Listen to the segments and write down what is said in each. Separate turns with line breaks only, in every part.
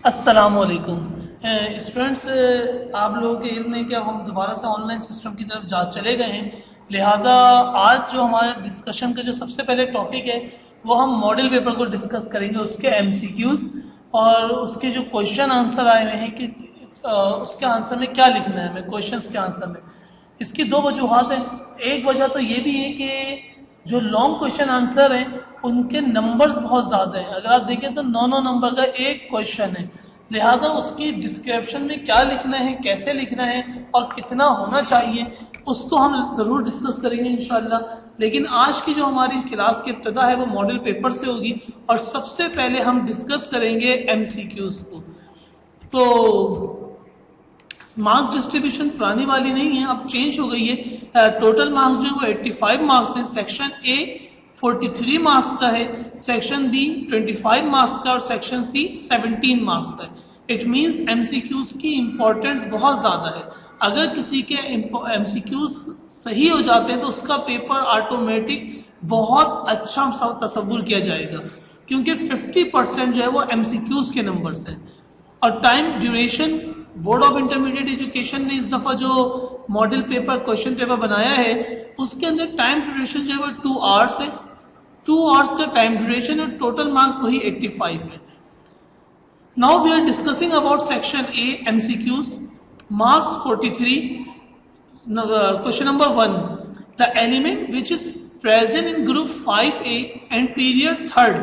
अस्सलामुअलैकुम स्टूडेंट्स, आप लोगों के इल्म में कि अब हम दोबारा से ऑनलाइन सिस्टम की तरफ जा चले गए हैं। लिहाजा आज जो हमारे डिस्कशन का जो सबसे पहले टॉपिक है वो हम मॉडल पेपर को डिस्कस करेंगे, उसके एमसीक्यूज और उसके जो क्वेश्चन आंसर आए हुए हैं कि उसके आंसर में क्या लिखना है हमें क्वेश्चंस के आंसर में। इसकी दो वजूहत हैं। एक वजह तो ये भी है कि जो लॉन्ग क्वेश्चन आंसर हैं उनके नंबर्स बहुत ज़्यादा हैं। अगर आप देखें तो 9 नंबर का एक क्वेश्चन है, लिहाजा उसकी डिस्क्रिप्शन में क्या लिखना है, कैसे लिखना है और कितना होना चाहिए उसको हम ज़रूर डिस्कस करेंगे इंशाल्लाह। लेकिन आज की जो हमारी क्लास की इब्तिदा है वो मॉडल पेपर से होगी और सबसे पहले हम डिस्कस करेंगे एमसीक्यूज़ को। तो मार्क्स डिस्ट्रीब्यूशन पुरानी वाली नहीं है, अब चेंज हो गई है। टोटल मार्क्स जो है वो 85 मार्क्स हैं। सेक्शन ए 43 मार्क्स का है, सेक्शन बी 25 मार्क्स का और सेक्शन सी 17 मार्क्स का है। इट मींस एमसीक्यूज की इंपॉर्टेंस बहुत ज़्यादा है। अगर किसी के एमसीक्यूज सही हो जाते हैं तो उसका पेपर ऑटोमेटिक बहुत अच्छा तस्वुर किया जाएगा, क्योंकि 50% जो है वो एमसीक्यूज के नंबर्स हैं। और time duration, board of intermediate education ने इस दफा जो मॉडल पेपर क्वेश्चन पेपर बनाया है उसके अंदर टाइम ड्यूरेशन जो है वो 2 आवर्स है। 2 आवर्स का टाइम ड्यूरेशन है, टोटल मार्क्स वही 85 है। Now we are discussing about section A MCQs, marks 43। Question number 1, the element which is present in group 5A and period 3rd,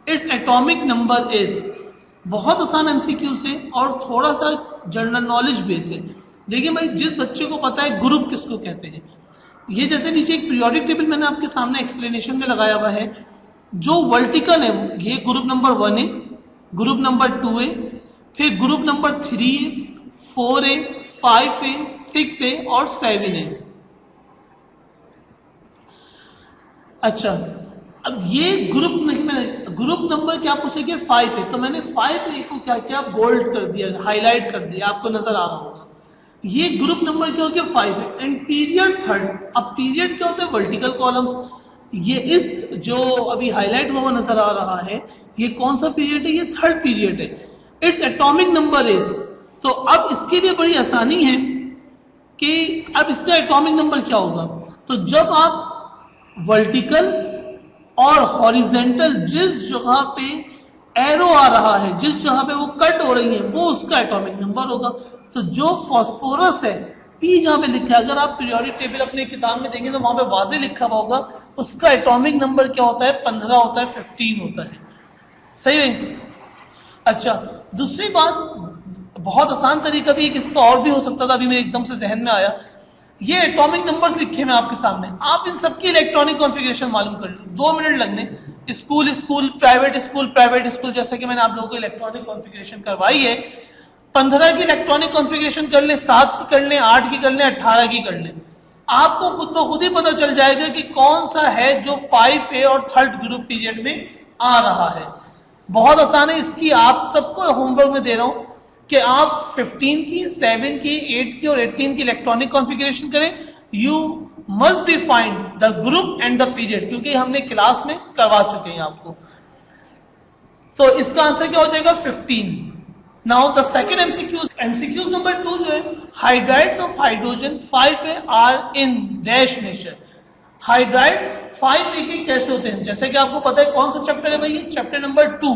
its atomic number is. बहुत आसान MCQ से और थोड़ा सा general knowledge base है। देखिए भाई, जिस बच्चे को पता है ग्रुप किसको कहते हैं, ये जैसे नीचे एक पीरियोडिक टेबल मैंने आपके सामने एक्सप्लेनेशन में लगाया हुआ है। जो वर्टिकल है ये ग्रुप नंबर 1 है, ग्रुप नंबर 2 है, फिर ग्रुप नंबर 3 है, 4 है, 5 है, 6 है और 7 है। अच्छा, अब ये ग्रुप नहीं, मैंने ग्रुप नंबर क्या पूछा कि 5 है, तो मैंने 5A को क्या किया, बोल्ड कर दिया, हाईलाइट कर दिया, आपको नजर आ रहा होगा। ये ग्रुप नंबर क्या हो गया, 5 है। एंड पीरियड 3rd, अब पीरियड क्या होता है, वर्टिकल कॉलम्स। ये इस जो अभी हाईलाइट हुआ नजर आ रहा है ये कौन सा पीरियड है, ये 3rd पीरियड है। इट्स एटॉमिक नंबर इज, तो अब इसके लिए बड़ी आसानी है कि अब इसका एटॉमिक नंबर क्या होगा। तो जब आप वर्टिकल और हॉरिजेंटल जिस जगह पे एरो आ रहा है, जिस जगह पे वो कट हो रही है, वो उसका एटॉमिक नंबर होगा। तो जो फास्फोरस है पी जहां पे लिखा है, अगर आप पीरियोडिक टेबल अपने किताब में देंगे तो वहां पे वाजे लिखा हुआ होगा उसका एटॉमिक नंबर क्या होता है, 15 होता है, 15 होता है। सही है। अच्छा, दूसरी बात, बहुत आसान तरीका भी एक इसका और भी हो सकता था, अभी मेरे एकदम से जहन में आया। ये एटॉमिक नंबर्स लिखे हैं आपके सामने, आप इन सबकी इलेक्ट्रॉनिक कॉन्फ़िगरेशन मालूम कर लो, 2 मिनट लगने। School school, private school private school, जैसे कि मैंने आप लोगों को इलेक्ट्रॉनिक कॉन्फ़िगरेशन करवाई है। 15 की इलेक्ट्रॉनिक कॉन्फ़िगरेशन कर लें, 7 की कर लें, 8 की कर लें, 18 की कर लें, आपको खुद ब खुद ही पता चल जाएगा कि कौन सा है जो 5A और 3rd ग्रुप पीरियड में आ रहा है। बहुत आसान है, इसकी आप सबको होमवर्क में दे रहा हूं कि आप 15 की, 7 की, 8 की और 18 की इलेक्ट्रॉनिक कॉन्फ़िगरेशन करें। You must be find the group and the period, क्योंकि हमने क्लास में करवा चुके हैं आपको। तो इसका आंसर क्या हो जाएगा, 15। Now the second MCQs number 2 जो है, hydrides of hydrogen 5A are in dash nature. Hydrides 5A के कैसे होते हैं, जैसे कि आपको पता है कौन सा चैप्टर है भाई, चैप्टर नंबर 2।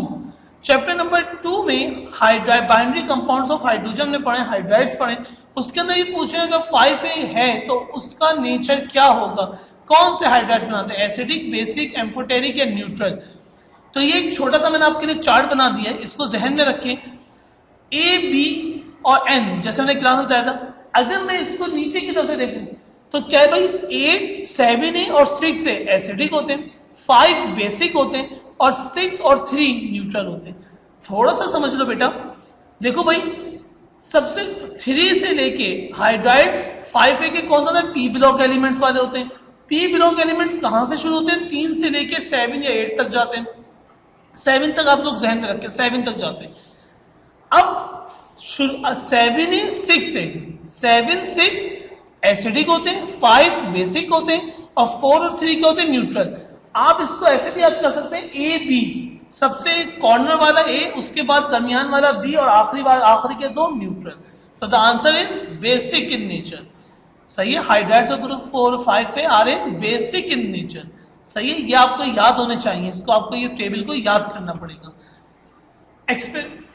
चैप्टर नंबर 2 में hydride binary compounds of hydrogen ने पढ़े, हाइड्राइड्स पढ़े। उसके अंदर ये पूछे अगर 5A है तो उसका नेचर क्या होगा, कौन से हाइड्राइड्स बनाते हैं, एसिडिक, बेसिक, एम्फोटेरिक या न्यूट्रल। तो ये एक छोटा सा मैंने आपके लिए चार्ट बना दिया है, इसको जहन में रखें। A, B और N, जैसे मैंने क्लास में बताया था। अगर मैं इसको नीचे की तरफ से देखूं तो क्या है भाई, 8, 7A और 6A एसिडिक होते हैं, 5 बेसिक होते हैं और 6 और 3 न्यूट्रल होते हैं। थोड़ा सा समझ लो बेटा, देखो भाई, सबसे 3 से लेके हाइड्राइड्स 5A के कौन सा था, पी ब्लॉक एलिमेंट्स वाले होते हैं। पी ब्लॉक एलिमेंट्स कहां से शुरू होते हैं, 3 से लेके 7 या 8 तक जाते हैं। 7 तक आप लोग जहन में रखें, 7 तक जाते हैं। अब 7A 6A, 7, 6 एसिडिक होते हैं, 5 बेसिक होते हैं और 4 और 3 के होते हैं न्यूट्रल। आप इसको ऐसे भी याद कर सकते हैं, A B सबसे कॉर्नर वाला ए, उसके बाद दरमियान वाला बी और आखिरी के दो न्यूट्रल। तो the answer is basic in nature. सही है, हाइड्राइड्स ऑफ ग्रुप 4 और 5 पे are in basic in nature. सही है, ये आपको याद होने चाहिए, इसको आपको ये टेबल को याद करना पड़ेगा।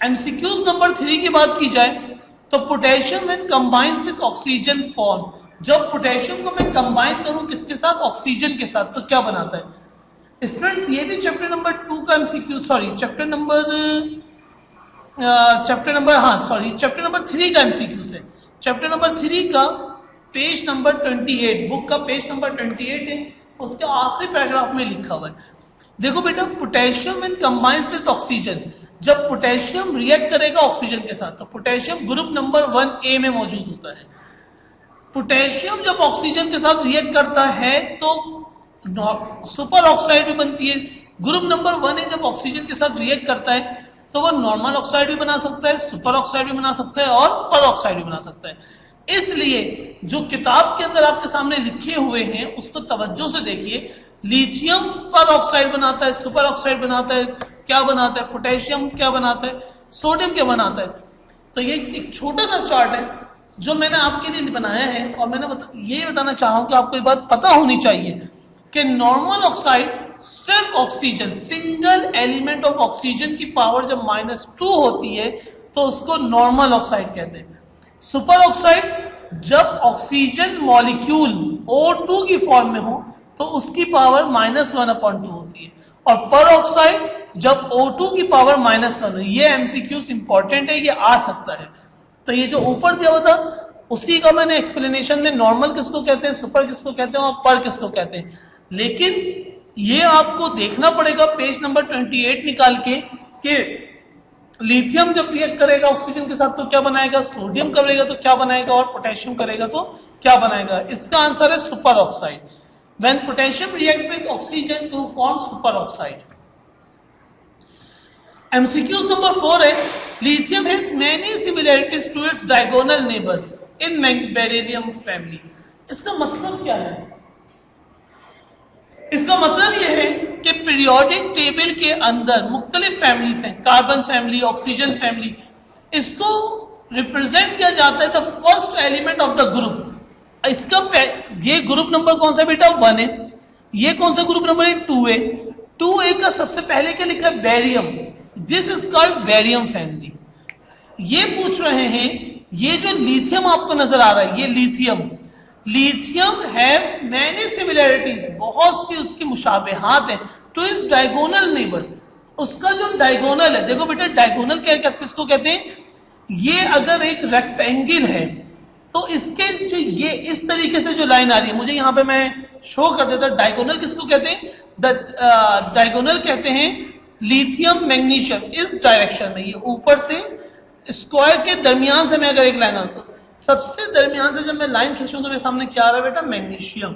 एमसीक्यूज नंबर 3 की बात की जाए तो potassium when combines with oxygen form, जब पोटेशियम को मैं कंबाइन करूं किसके साथ, ऑक्सीजन के साथ, तो क्या बनाता है। स्टूडेंट्स ये भी चैप्टर नंबर 2 का एमसीक्यू, सॉरी चैप्टर नंबर 3 का एमसीक्यूज है। चैप्टर नंबर 3 का पेज नंबर 28, बुक का पेज नंबर 28 है, उसके आखिरी पैराग्राफ में लिखा हुआ है। देखो बेटा, potassium when combines with oxygen, जब पोटेशियम रिएक्ट करेगा ऑक्सीजन के साथ तो पोटेशियम ग्रुप नंबर 1A में मौजूद होता है। पोटेशियम जब ऑक्सीजन के साथ रिएक्ट करता है तो सुपर ऑक्साइड भी बनती है। ग्रुप नंबर 1A जब ऑक्सीजन के साथ रिएक्ट करता है तो वह नॉर्मल ऑक्साइड भी बना सकता है, सुपर ऑक्साइड भी बना सकता है और पर ऑक्साइड भी बना सकता है। इसलिए जो किताब के अंदर आपके सामने लिखे हुए हैं उसको तवज्जो से देखिए। लिथियम पर ऑक्साइड बनाता है, सुपर ऑक्साइड बनाता है, क्या बनाता है, पोटेशियम क्या बनाता है, सोडियम क्या बनाता है। तो ये एक छोटा सा चार्ट है जो मैंने आपके लिए बनाया है और मैंने ये बताना चाह रहा हूं कि आपको ये बात पता होनी चाहिए कि नॉर्मल ऑक्साइड सिर्फ oxygen, single element of oxygen की पावर जब -2 होती है तो उसको नॉर्मल ऑक्साइड कहते हैं। सुपर ऑक्साइड जब ऑक्सीजन मॉलिक्यूल O2 की फॉर्म में हो तो उसकी पावर -1/2 होती है, और पर ऑक्साइड जब O2 की पावर -1 हो। ये एमसीक्यूज इंपॉर्टेंट है, ये आ सकता है। तो ये जो ऊपर दिया हुआ था उसी का मैंने एक्सप्लेनेशन में नॉर्मल किसको कहते हैं, सुपर किसको कहते हैं और पर किसको कहते हैं। लेकिन ये आपको देखना पड़ेगा पेज नंबर 28 निकाल के कि लिथियम जब रिएक्ट करेगा ऑक्सीजन के साथ तो क्या बनाएगा, सोडियम करेगा तो क्या बनाएगा और पोटेशियम करेगा तो क्या बनाएगा। इसका आंसर है super oxide. When potassium react with oxygen to form super oxide. MCQs number 4 है, lithium has many similarities to its diagonal neighbour in beryllium family. इसका मतलब क्या है? इसका मतलब यह है कि पीरियोडिक टेबल के अंदर मुख्तलिफ फैमिलीज हैं, कार्बन फैमिली, ऑक्सीजन फैमिली, इसको रिप्रेजेंट किया जाता है the first element of the group. इसका ये ग्रुप नंबर कौन सा बेटा, 1 है। ये कौन सा ग्रुप नंबर है, 2A। 2A का सबसे पहले क्या लिखा है, barium. This is called barium family. ये पूछ रहे हैं, ये जो लिथियम आपको नजर आ रहा है, ये लिथियम हैव्स मैनी सिमिलरिटीज, बहुत सी उसकी मुशाबेहात है टू इस डायगोनल नेबर। उसका जो डायगोनल है, देखो बेटा डायगोनल क्या किसको कहते हैं, ये अगर एक रेक्टेंगल है तो इसके जो ये इस तरीके से जो लाइन आ रही है, मुझे यहां पे मैं शो कर देता, डायगोनल किसको कहते हैं, डायगोनल कहते हैं लिथियम मैग्नीशियम इस डायरेक्शन में। ये ऊपर से स्क्वायर के दरमियान से मैं अगर एक लाइन आता, सबसे दरमियान से जब मैं लाइन खींचूं तो मेरे सामने क्या आ रहा है बेटा, मैग्नीशियम।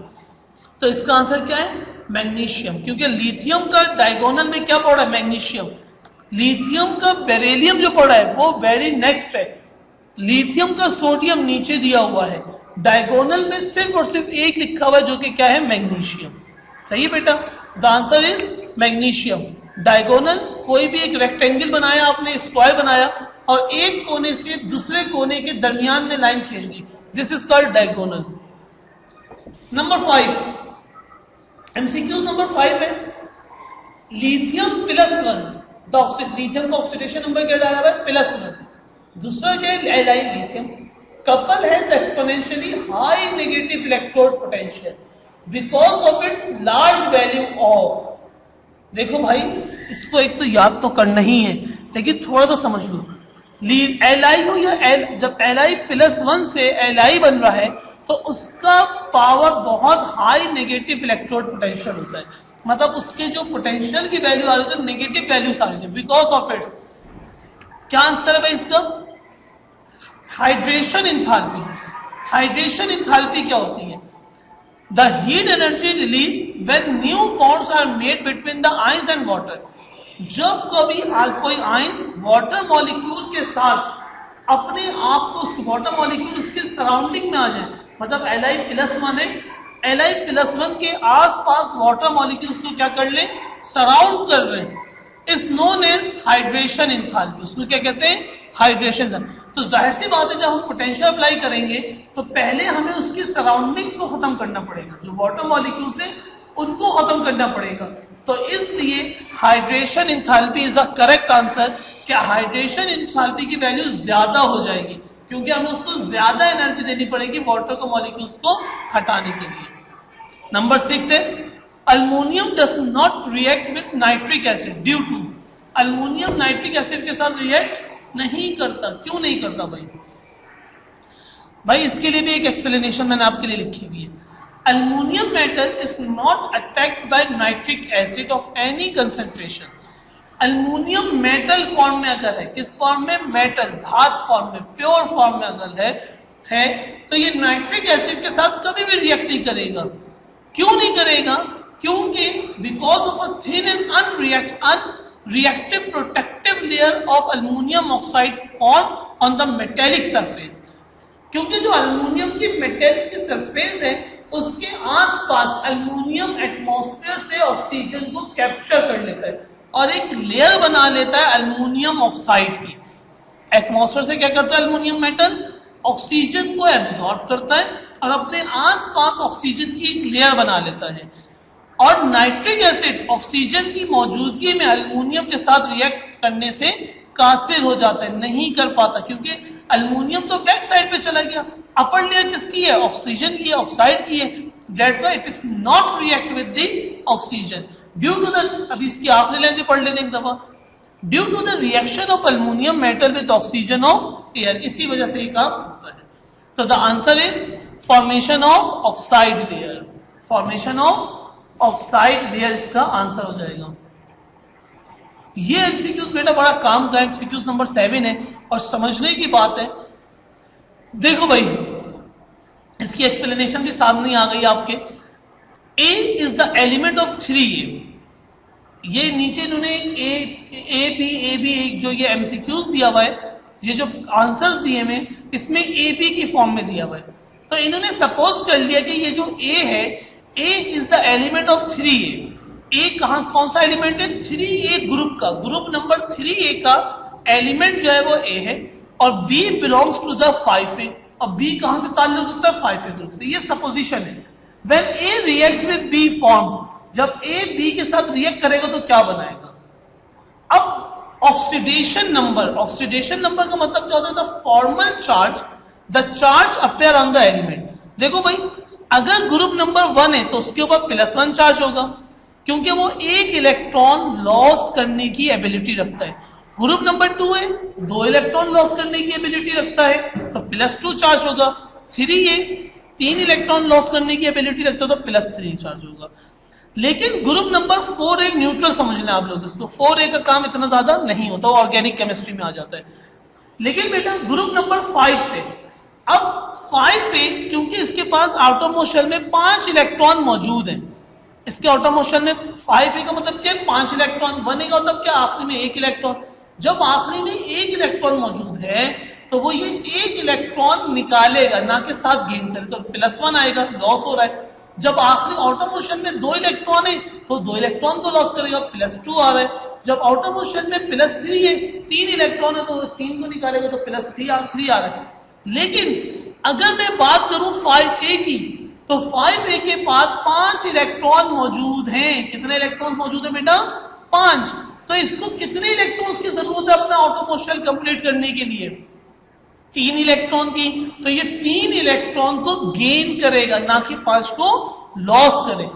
तो इसका आंसर क्या है, मैग्नीशियम, क्योंकि लिथियम का डायगोनल में क्या पड़ा है, मैग्नीशियम। लिथियम का बेरिलियम जो पड़ा है वो वेरी नेक्स्ट है। लिथियम का सोडियम नीचे दिया हुआ है, डायगोनल में सिर्फ और सिर्फ एक लिखा हुआ है जो कि क्या है, मैग्नीशियम। सही है बेटा, the answer is magnesium. Diagonal, कोई भी एक रेक्टेंगल बनाया आपने, स्क्वायर बनाया और एक कोने से दूसरे कोने के दरमियान में लाइन खींच दी, this is called diagonal. Number 5, MCQs number 5 है, लिथियम +1, लिथियम का ऑक्सीडेशन नंबर क्या डाला हुआ है, +1। दूसरा क्या है, एलाइन lithium couple has exponentially high negative electrode potential because of its large value of. देखो भाई, इसको एक तो याद तो करना ही है लेकिन थोड़ा तो समझ लो। एलआई हो या जब एलआई +1 से एलआई बन रहा है तो उसका पावर बहुत हाई नेगेटिव इलेक्ट्रोड पोटेंशियल होता है, मतलब उसके जो पोटेंशियल की वैल्यू आ रही है नेगेटिव वैल्यूज आ रही है बिकॉज ऑफ इट्स। क्या आंसर है इसका, हाइड्रेशन इंथैल्पी। हाइड्रेशन इंथैल्पी क्या होती है, the heat energy release when new bonds are made between the ions and water. जब कभी कोई आयंस वाटर मॉलिक्यूल के साथ अपने आप को, उस वाटर मॉलिक्यूल उसके सराउंडिंग में आ जाए, मतलब Li+1 है, Li+1 के आसपास वाटर मॉलिक्यूल उसको क्या कर ले, सराउंड कर रहे हैं। Is known as hydration enthalpy. उसको क्या कहते हैं? हाइड्रेशन। तो जाहिर सी बात है जब हम पोटेंशियल अप्लाई करेंगे तो पहले हमें उसकी सराउंडिंग्स को खत्म करना पड़ेगा, जो वाटर मॉलिक्यूल्स हैं उनको खत्म करना पड़ेगा। तो इसलिए hydration enthalpy is the correct answer. क्या हाइड्रेशन एंथैल्पी की वैल्यू ज्यादा हो जाएगी क्योंकि हमें उसको ज्यादा एनर्जी देनी पड़ेगी वाटर को मॉलिक्यूल्स को हटाने के लिए। नंबर 6 है aluminium does not react with nitric acid due to. Aluminium nitric acid के साथ रिएक्ट नहीं करता। क्यों नहीं करता भाई इसके लिए भी एक एक्सप्लेनेशन मैंने आपके लिए लिखी हुई है। Aluminium metal is not attacked by nitric acid of any concentration. Aluminium metal form में अगर है, किस फॉर्म में? मेटल, धातु फॉर्म में, प्योर फॉर्म में अगर है तो ये नाइट्रिक एसिड के साथ कभी भी रिएक्ट नहीं करेगा। क्यों नहीं करेगा? क्योंकि because of a thin and unreactive protective layer of aluminium oxide form on the metallic surface. क्योंकि जो अल्मोनियम की मेटेलिक की सरफेस है उसके आसपास अल्मोनियम एटमॉस्फेयर से ऑक्सीजन को कैप्चर कर लेता है और एक लेयर बना लेता है अल्मोनियम ऑक्साइड की। एटमॉस्फेयर से क्या करता है अल्मोनियम मेटल? ऑक्सीजन को एब्जॉर्ब करता है और अपने आसपास ऑक्सीजन की एक लेयर बना लेता है। और नाइट्रिक एसिड ऑक्सीजन की मौजूदगी में अल्मोनियम के साथ रिएक्ट करने से कासिर हो जाता है, नहीं कर पाता क्योंकि अल्मोनियम तो बैक साइड पे चला गया। अपर लेयर किसकी है? ऑक्सीजन की है, ऑक्साइड की है। That's why it is not react with the oxygen due to the, अभी इसकी आखिरी लाइन भी पढ़ लेते एक दफा, due to the reaction of aluminium metal with oxygen of air. इसी वजह से ये काम होता है। तो the answer is formation of oxide layer. Formation of oxide layer इसका आंसर हो जाएगा। ये एमसीक्यूज बेटा बड़ा काम का एमसीक्यूज नंबर 7 है और समझने की बात है। देखो भाई इसकी एक्सप्लेनेशन भी सामने आ गई आपके। A is the element of 3A। ये नीचे इन्होंने ए बी एक जो ये एमसीक्यूज दिया हुआ है, ये जो आंसर्स दिए में इसमें ए बी की फॉर्म में दिया हुआ है। तो इन्होंने सपोज कर लिया कि ये जो A है, A is the element of 3A। A कौन सा एलिमेंट है? 3A ग्रुप का, ग्रुप नंबर 3A का एलिमेंट जो है वो A है और B belongs to the 5A। और B कहां से ताल्लुक रखता है? 5A ग्रुप से। ये सपोजिशन है। When A reacts with B forms, जब A B के साथ रिएक्ट करेगा तो क्या बनाएगा? अब ऑक्सीडेशन नंबर का मतलब क्या होता है? The formal charge, the charge appear on the element. देखो भाई अगर ग्रुप नंबर 1 है तो उसके ऊपर +1 चार्ज होगा क्योंकि वो एक इलेक्ट्रॉन लॉस करने की एबिलिटी रखता है। ग्रुप नंबर 2 है, 2 इलेक्ट्रॉन लॉस करने की एबिलिटी रखता है तो +2 चार्ज होगा। 3A 3 इलेक्ट्रॉन लॉस करने की एबिलिटी रखता है तो +3 चार्ज होगा। लेकिन ग्रुप नंबर 4A न्यूट्रल समझना आप लोग इसको। 4A का काम इतना ज्यादा नहीं होता, ऑर्गेनिक केमिस्ट्री में आ जाता है। लेकिन बेटा ग्रुप नंबर 5 से, अब 5A क्योंकि इसके पास आटोम शेल में 5 इलेक्ट्रॉन मौजूद हैं। इसके आटोम शेल में 5A का मतलब क्या? 5 इलेक्ट्रॉन। 1A का मतलब क्या? आखिरी में 1 इलेक्ट्रॉन। जब आखिरी में 1 इलेक्ट्रॉन मौजूद है तो वो ये 1 इलेक्ट्रॉन निकालेगा, ना कि साथ गेन करे, तो +1 आएगा, लॉस हो रहा है। जब आखिरी आउटर मोशन में 2 इलेक्ट्रॉन है तो 2 इलेक्ट्रॉन को लॉस करेगा, +2 आ रहा है। जब आउटर मोशन में +3 है, 3 इलेक्ट्रॉन है तो 3 को निकालेगा तो +3 आ रहा है। लेकिन अगर मैं बात करूं 5A की तो 5A के पास 5 इलेक्ट्रॉन मौजूद हैं। कितने इलेक्ट्रॉन मौजूद है बेटा? 5। तो इसको कितने इलेक्ट्रॉन्स की जरूरत है अपना ऑटोमोशन कंप्लीट करने के लिए? 3 इलेक्ट्रॉन की। तो ये 3 इलेक्ट्रॉन को गेन करेगा, ना कि 5 को लॉस करे।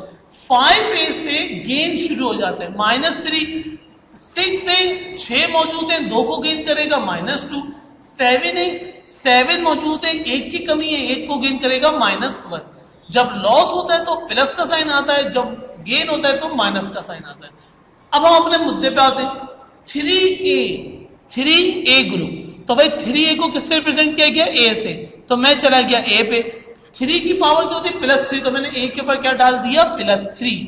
5A से गेन शुरू हो जाता है, -3। 6 से 6 मौजूद है, 2 को गेन करेगा, -2। 7 है, 7 मौजूद है, 1 की कमी है, 1 को गेन करेगा, -1। जब लॉस होता है तो प्लस का साइन आता है, जब गेन होता है तो माइनस का साइन आता है। अब हम अपने मुद्दे पे आते हैं। 3A ग्रुप, तो भाई 3A को किससे रिप्रेजेंट किया गया? A से। तो मैं चला गया A पे। 3 की पावर क्या होती है? +3। तो मैंने A के ऊपर क्या डाल दिया? +3,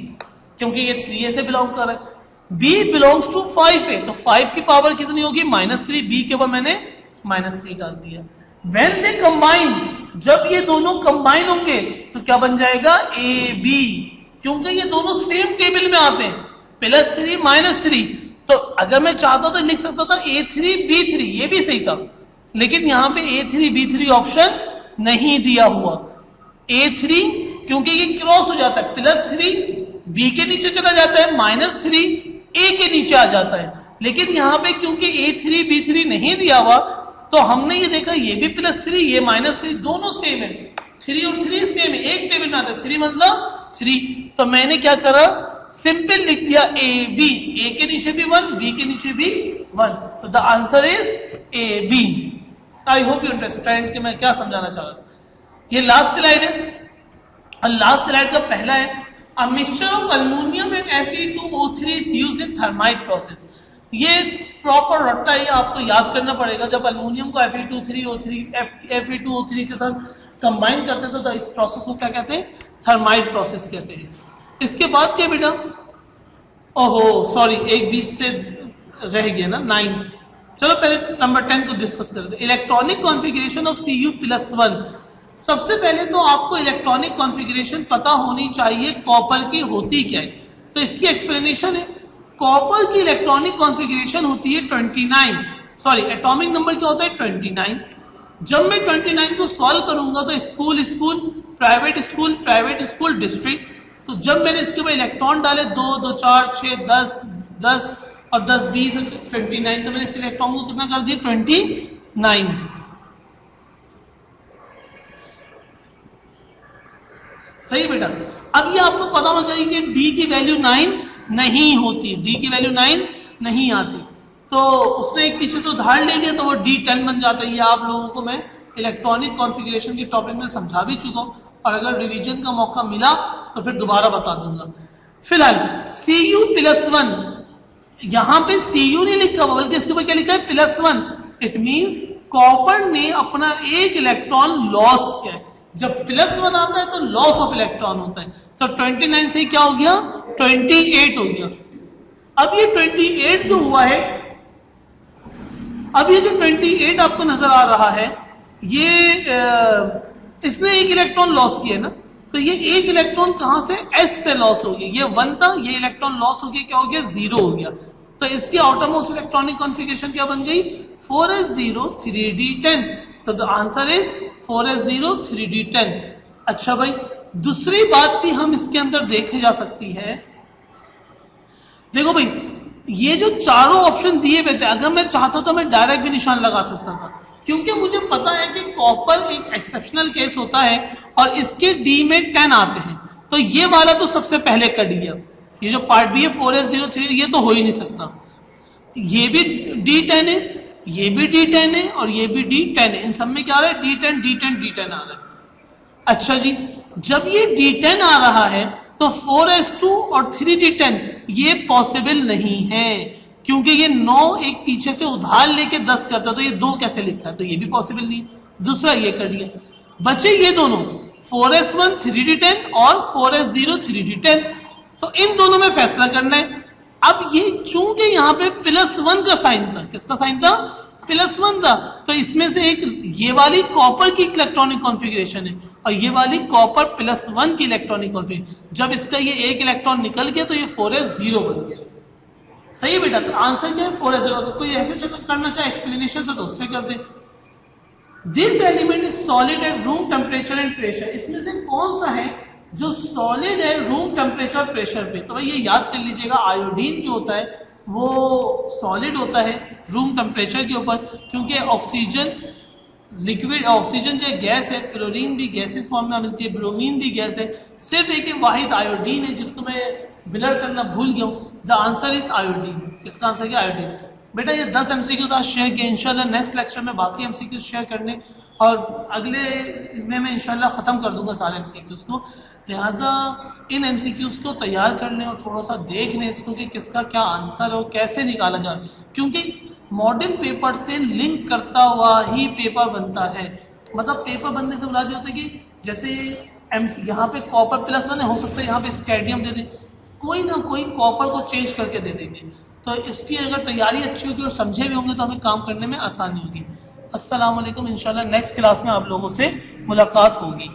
क्योंकि ये 3A से बिलोंग कर रहा है। B बिलोंग्स टू 5A, तो 5 की पावर कितनी होगी? -3। B के ऊपर मैंने -3 डाल दिया। When they combine, जब ये दोनों कंबाइन होंगे तो क्या बन जाएगा? AB, क्योंकि ये दोनों सेम टेबल में आते हैं। +3 -3, तो अगर मैं चाहता तो लिख सकता था A3B3, ये भी सही था, लेकिन यहां पे A3B3 ऑप्शन नहीं दिया हुआ। A3 क्योंकि ये क्रॉस हो जाता है, +3 B के नीचे चला जाता है, -3 A के नीचे आ जाता है, लेकिन यहां पे क्योंकि A3B3 नहीं दिया हुआ तो हमने ये देखा ये भी +3 ये -3 दोनों सेम है, 3 और 3 सेम है, एक टेबल में आता है, 3 मतलब 3। तो मैंने क्या करा, सिंपल लिख दिया AB, A के नीचे भी 1, B के नीचे भी 1, तो the answer is AB। I hope you understand कि मैं क्या समझाना चाह रहा हूं। ये लास्ट स्लाइड है, और लास्ट स्लाइड का पहला है a mixture of aluminium and Fe2O3 is used in thermite process. ये प्रॉपर रट्टा ये आपको याद करना पड़ेगा, जब अल्युमिनियम को Fe2O3 के साथ कंबाइन करते थे तो इस प्रोसेस को क्या कहते हैं, थर्माइट प्रोसेस कहते हैं। इसके बाद क्या बेटा, ओहो सॉरी एक बीच से रह गया ना, 9। चलो पहले नंबर 10 को डिस्कस करते हैं, इलेक्ट्रॉनिक कॉन्फ़िगरेशन ऑफ Cu+1। सबसे पहले तो आपको इलेक्ट्रॉनिक कॉन्फ़िगरेशन पता होनी चाहिए कॉपर की होती क्या है, तो इसकी एक्सप्लेनेशन है। कॉपर की इलेक्ट्रॉनिक कॉन्फ़िगरेशन होती है 29, सॉरी एटॉमिक नंबर क्या होता है 29। जब मैं 29 को सॉल्व करूंगा तो school school, private school district, तो जब मैंने इसके ऊपर इलेक्ट्रॉन डाले 2 2 4 6 10 10 और 10 20 29, तो मैंने इस इलेक्ट्रॉन को कितना कर दिया 29। सही बेटा। अब ये आपको पता होना चाहिए कि डी की वैल्यू 9 नहीं होती, डी की वैल्यू 9 नहीं आती, तो उसने एक पीछे से उधार ले लिया तो वो D10 बन जाता है। ये आप लोगों को मैं इलेक्ट्रॉनिक कॉन्फ़िगरेशन के टॉपिक में समझा भी चुका हूं, और अगर रिवीजन का मौका मिला तो फिर दोबारा बता दूंगा। फिलहाल Cu+1, यहां पे Cu नहीं लिखा हुआ बल्कि इसके ऊपर क्या लिखा है +1। इट मींस कॉपर ने अपना एक इलेक्ट्रॉन लॉस किया है। जब +1 आता है तो लॉस ऑफ इलेक्ट्रॉन होता है, तो 29 से क्या हो गया 28 हो गया। अब ये 28 जो हुआ है, अब ये जो 28 आपको नजर आ रहा है, ये इसने एक इलेक्ट्रॉन लॉस किया ना, तो ये एक इलेक्ट्रॉन कहां से, S से लॉस हो गया। ये 1 था, ये इलेक्ट्रॉन लॉस हो गया, क्या हो गया 0 हो गया। तो इसकी आउटरमोस्ट इलेक्ट्रॉनिक कॉन्फ़िगरेशन क्या बन गई 4s0 3d10, तो the answer is 4s0 3d10। अच्छा भाई, दूसरी बात भी हम इसके अंदर देखी जा सकती है। देखो भाई, ये जो चारों ऑप्शन दिए हुए थे, अगर मैं चाहता तो मैं डायरेक्ट भी निशान लगा सकता था, क्योंकि मुझे पता है कि कॉपर एक एक्सेप्शनल केस होता है और इसके डी में 10 आते हैं, तो ये वाला तो सबसे पहले कर दिया। ये जो पार्ट बी है 4s0 3, ये तो हो ही नहीं सकता। ये भी D10 है, ये भी D10 है और ये भी D10 है, इन सब में क्या आ रहा है D10 D10 D10 आ रहा है। अच्छा जी, जब ये D10 आ रहा है तो 4s2 और 3d10 ये पॉसिबल नहीं है, क्योंकि ये 9 एक पीछे से उधार लेके 10 करता, तो ये 2 कैसे लिखा है, तो ये भी पॉसिबल नहीं। दूसरा ये कर लिया, बचे ये दोनों 4s1 3d10 और 4s0 3d10, तो इन दोनों में फैसला करना है। अब ये चूंकि यहाँ पे +1 का साइन था, किसका साइन था +1 था, तो इसमें से एक ये वाली कॉपर की इलेक्ट्रॉनिक कॉन्फ़िगरेशन है और ये वाली कॉपर +1 की इलेक्ट्रॉनिक कॉन्फ़िगरेशन। जब इसका ये एक इलेक्ट्रॉन निकल गया तो ये 4s0 बन गया। सही बेटा, तो आंसर क्या है 4s0। कोई ऐसे करना चाहे एक्सप्लेनेशन से तो उससे कर दे। This element is solid at room temperature and pressure. इसमें से कौन सा है जो सॉलिड है रूम टेम्परेचर और प्रेशर पे, तो भाई ये याद कर लीजिएगा, आयोडीन जो होता है वो सॉलिड होता है रूम टेम्परेचर के ऊपर, क्योंकि ऑक्सीजन लिक्विड, ऑक्सीजन जो गैस है, फ्लोरीन भी गैसेस फॉर्म में मिलती है, ब्रोमीन भी गैस है, सिर्फ एक वाहिद आयोडीन है जिसको मैं ब्लर करना भूल गया हूँ। The answer is iodine. इसका आंसर क्या आयोडीन। बेटा ये 10 MCQs आज शेयर किए, इंशाल्लाह नेक्स्ट लेक्चर में बाकी MCQs शेयर करने, और अगले में मैं इंशाल्लाह ख़त्म कर दूंगा सारे MCQs को। लिहाजा इन MCQs को तैयार कर लें और थोड़ा सा देख लें इसको कि किसका क्या आंसर है और कैसे निकाला जाए, क्योंकि मॉडर्न पेपर से लिंक करता हुआ ही पेपर बनता है। मतलब पेपर बनने से मुराद ये होता है कि जैसे यहाँ पे कॉपर +1 है, हो सकता है यहाँ पे स्कैडियम दे दें, कोई ना कोई कॉपर को चेंज करके दे देंगे। तो इसकी अगर तैयारी अच्छी होगी और समझे भी होंगे तो हमें काम करने में आसानी होगी। अस्सलाम वालेकुम, इंशाल्लाह नेक्स्ट क्लास में आप लोगों से मुलाकात होगी।